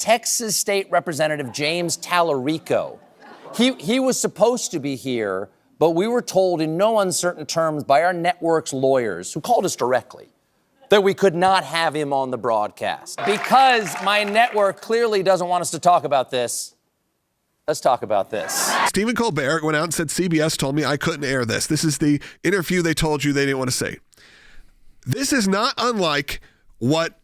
Texas State Representative James Talarico. He was supposed to be here, but we were told in no uncertain terms by our network's lawyers, who called us directly, that we could not have him on the broadcast. Because my network clearly doesn't want us to talk about this, let's talk about this. Stephen Colbert went out and said, CBS told me I couldn't air this. This is the interview they told you they didn't want to say. This is not unlike what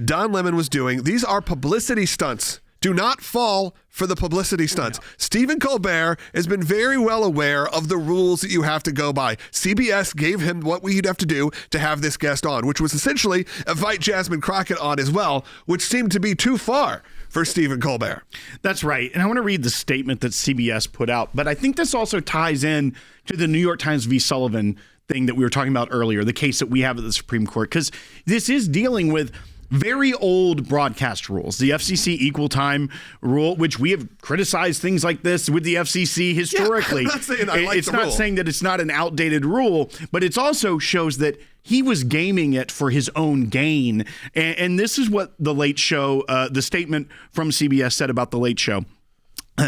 Don Lemon was doing. These are publicity stunts. Do not fall for the publicity stunts. No. Stephen Colbert has been very well aware of the rules that you have to go by. CBS gave him what we'd have to do to have this guest on, which was essentially invite Jasmine Crockett on as well, which seemed to be too far for Stephen Colbert. That's right. And I want to read the statement that CBS put out. But I think this also ties in to the New York Times v. Sullivan thing that we were talking about earlier, the case that we have at the Supreme Court, because this is dealing with very old broadcast rules. The FCC equal time rule, which we have criticized things like this with the FCC historically. Yeah, I'm not saying I like it's the not rule. saying that it's not an outdated rule, but it also shows that he was gaming it for his own gain. And this is what the Late Show, the statement from CBS said about the Late Show.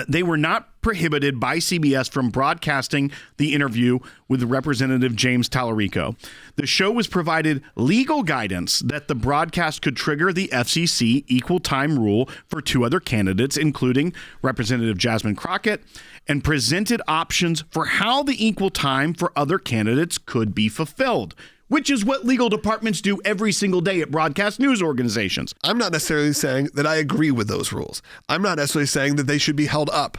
They were not prohibited by CBS from broadcasting the interview with Representative James Talarico. The show was provided legal guidance that the broadcast could trigger the FCC equal time rule for two other candidates, including Representative Jasmine Crockett, and presented options for how the equal time for other candidates could be fulfilled, which is what legal departments do every single day at broadcast news organizations. I'm not necessarily saying that I agree with those rules. I'm not necessarily saying that they should be held up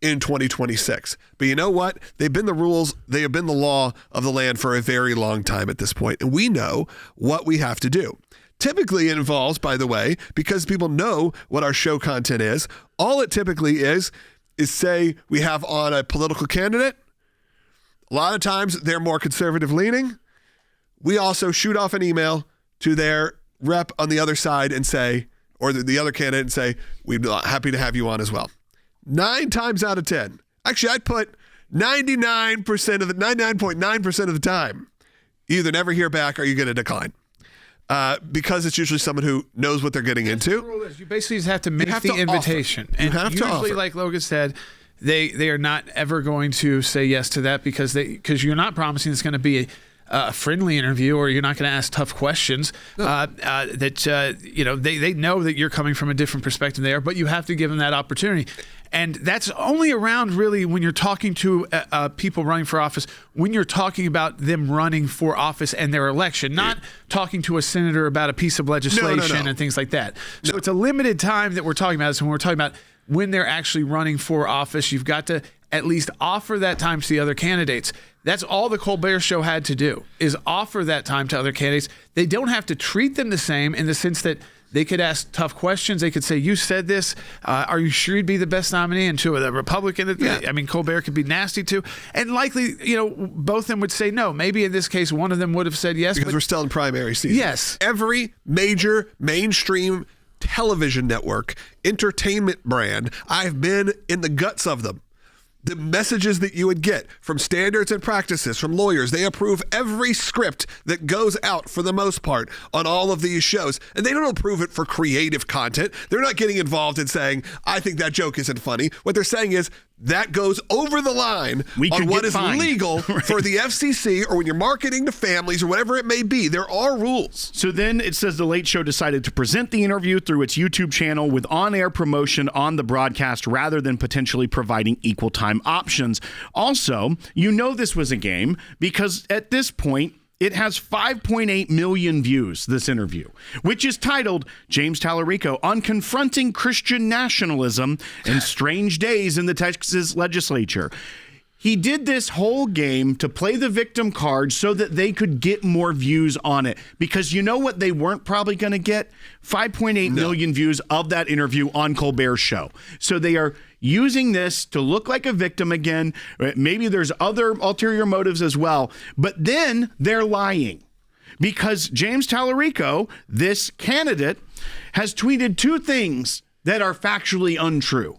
in 2026. But you know what? They've been the rules. They have been the law of the land for a very long time at this point. And we know what we have to do. Typically it involves, by the way, because people know what our show content is, all it typically is say we have on a political candidate. A lot of times they're more conservative leaning. We also shoot off an email to their rep on the other side and say, or the other candidate and say, we'd be happy to have you on as well. 9 times out of 10. Actually, I'd put 99.9% of the time, you either never hear back or you're going to decline. Because it's usually someone who knows what they're getting into. The rule is you basically just have to make the invitation. And you have usually, to offer. like Logan said, they are not ever going to say yes to that because you're not promising it's going to be a friendly interview, or you're not going to ask tough questions. No. They know that you're coming from a different perspective there, but you have to give them that opportunity. And that's only around really when you're talking to people running for office, when you're talking about them running for office and their election, not talking to a senator about a piece of legislation and things like that. So it's a limited time that we're talking about this. When we're talking about when they're actually running for office, you've got to at least offer that time to the other candidates. That's all the Colbert Show had to do, is offer that time to other candidates. They don't have to treat them the same in the sense that they could ask tough questions. They could say, you said this. Are you sure you'd be the best nominee? And to a Republican, I mean, Colbert could be nasty too. And likely, both of them would say no. Maybe in this case, one of them would have said yes. Because we're still in primary season. Yes. Every major mainstream television network, entertainment brand, I've been in the guts of them. The messages that you would get from standards and practices, from lawyers, they approve every script that goes out for the most part on all of these shows. And they don't approve it for creative content. They're not getting involved in saying, I think that joke isn't funny. What they're saying is, that goes over the line on what is legal for the FCC, or when you're marketing to families or whatever it may be. There are rules. So then it says the Late Show decided to present the interview through its YouTube channel with on-air promotion on the broadcast rather than potentially providing equal time options. Also, this was a game because at this point, it has 5.8 million views, this interview, which is titled James Talarico on Confronting Christian Nationalism and Strange Days in the Texas Legislature. He did this whole game to play the victim card so that they could get more views on it. Because you know what they weren't probably going to get? 5.8 million views of that interview on Colbert's show. So they are using this to look like a victim again. Maybe there's other ulterior motives as well. But then they're lying. Because James Talarico, this candidate, has tweeted 2 things that are factually untrue.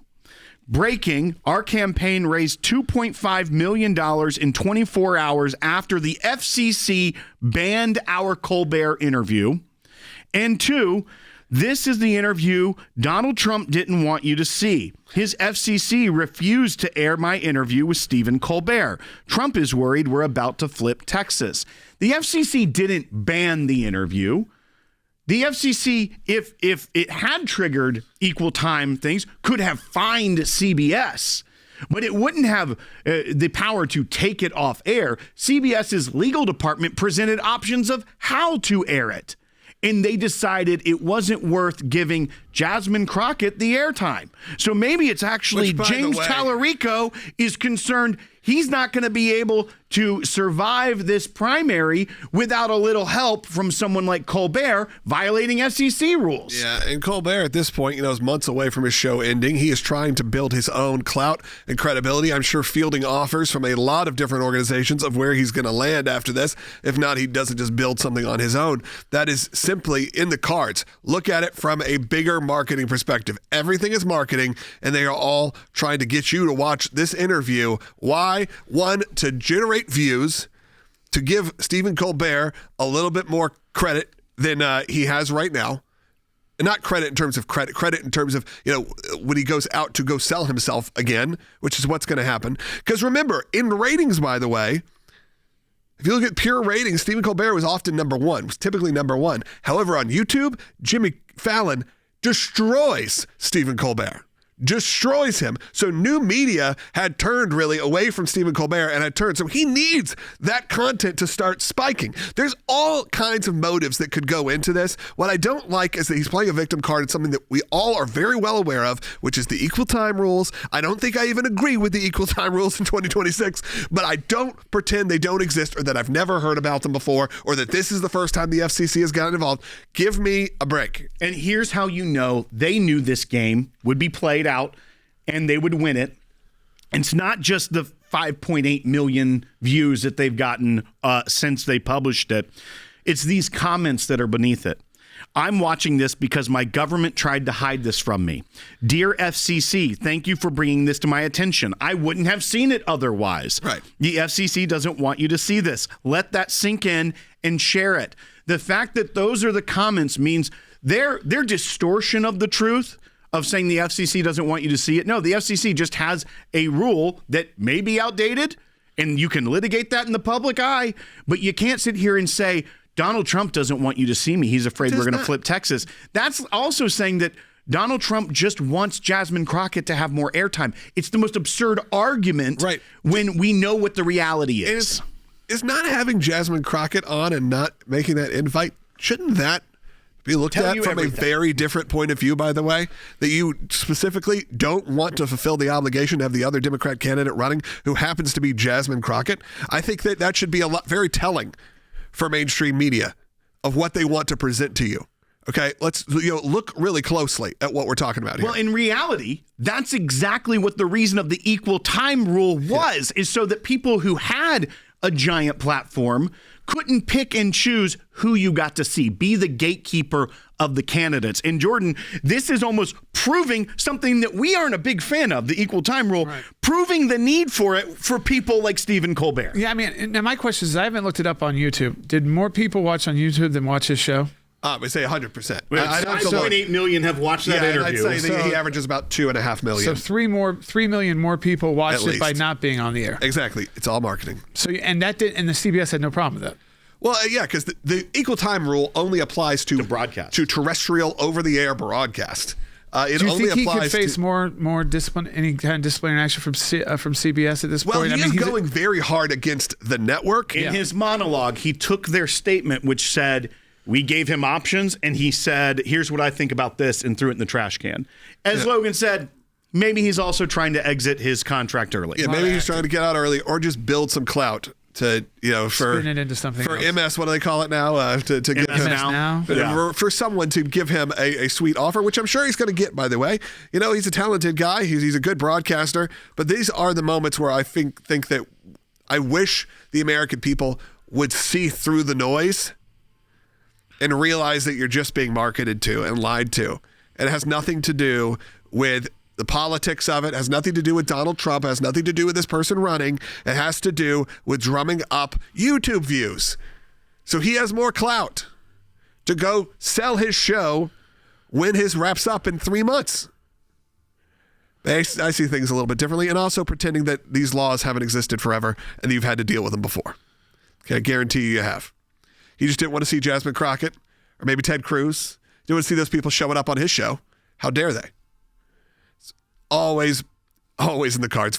Breaking, our campaign raised $2.5 million in 24 hours after the FCC banned our Colbert interview. And 2, This is the interview Donald Trump didn't want you to see. His FCC refused to air my interview with Stephen Colbert. Trump is worried we're about to flip Texas. The FCC didn't ban the interview. The FCC, if it had triggered equal time things, could have fined CBS, but it wouldn't have the power to take it off air. CBS's legal department presented options of how to air it, and they decided it wasn't worth giving Jasmine Crockett the airtime. So maybe it's actually James Talarico is concerned he's not going to be able to survive this primary without a little help from someone like Colbert violating FCC rules. Yeah, and Colbert at this point, is months away from his show ending. He is trying to build his own clout and credibility. I'm sure fielding offers from a lot of different organizations of where he's going to land after this. If not, he doesn't just build something on his own. That is simply in the cards. Look at it from a bigger marketing perspective. Everything is marketing, and they are all trying to get you to watch this interview. Why? One, to generate views, to give Stephen Colbert a little bit more credit than he has right now. And not credit in terms of credit in terms of, when he goes out to go sell himself again, which is what's going to happen. Because remember, in ratings, by the way, if you look at pure ratings, Stephen Colbert was often number one, was typically number one. However, on YouTube, Jimmy Fallon destroys Stephen Colbert. Destroys him. So new media had turned really away from Stephen Colbert and had turned. So he needs that content to start spiking. There's all kinds of motives that could go into this. What I don't like is that he's playing a victim card. It's something that we all are very well aware of, which is the equal time rules. I don't think I even agree with the equal time rules in 2026, but I don't pretend they don't exist or that I've never heard about them before or that this is the first time the FCC has gotten involved. Give me a break. And here's how you know they knew this game would be played out and they would win it. And it's not just the 5.8 million views that they've gotten since they published it. It's these comments that are beneath it. I'm watching this because my government tried to hide this from me. Dear FCC, thank you for bringing this to my attention. I wouldn't have seen it otherwise. Right. The FCC doesn't want you to see this. Let that sink in and share it. The fact that those are the comments means their distortion of the truth of saying the FCC doesn't want you to see it. No, the FCC just has a rule that may be outdated, and you can litigate that in the public eye, but you can't sit here and say, Donald Trump doesn't want you to see me. He's afraid we're going to flip Texas. That's also saying that Donald Trump just wants Jasmine Crockett to have more airtime. It's the most absurd argument when we know what the reality is. Is not having Jasmine Crockett on and not making that invite, shouldn't that be looked at from a very different point of view, by the way, that you specifically don't want to fulfill the obligation to have the other Democrat candidate running who happens to be Jasmine Crockett? I think that should be very telling for mainstream media of what they want to present to you. Okay, let's look really closely at what we're talking about here. Well, in reality, that's exactly what the reason of the equal time rule was, is so that people who had a giant platform couldn't pick and choose who you got to see, be the gatekeeper of the candidates. And Jordan, this is almost proving something that we aren't a big fan of, the equal time rule, proving the need for it for people like Stephen Colbert. Yeah, I mean, now my question is, I haven't looked it up on YouTube. Did more people watch on YouTube than watch his show? We say 100%. 5.8 million have watched that interview. I'd say he averages about 2.5 million. So 3 million more people watched it by not being on the air. Exactly. It's all marketing. So and the CBS had no problem with that. Well, yeah, because the equal time rule only applies to broadcast, to terrestrial over-the-air broadcast. It Do you only think he applies could face more discipline, any kind of disciplinary action from CBS at this point? Well, he's going very hard against the network. In his monologue, he took their statement, which said, we gave him options, and he said, here's what I think about this, and threw it in the trash can. As Logan said, maybe he's also trying to exit his contract early. Yeah, maybe he's trying to get out early or just build some clout to, for spin it into something for else. MS, what do they call it now? To get MS him now? For someone to give him a sweet offer, which I'm sure he's going to get, by the way. He's a talented guy. He's a good broadcaster. But these are the moments where I think that I wish the American people would see through the noise and realize that you're just being marketed to and lied to. And it has nothing to do with the politics of it. It has nothing to do with Donald Trump. It has nothing to do with this person running. It has to do with drumming up YouTube views. So he has more clout to go sell his show when his wraps up in 3 months. I see things a little bit differently, and also pretending that these laws haven't existed forever and that you've had to deal with them before. Okay, I guarantee you have. He just didn't want to see Jasmine Crockett or maybe Ted Cruz. Didn't want to see those people showing up on his show. How dare they? It's always in the cards.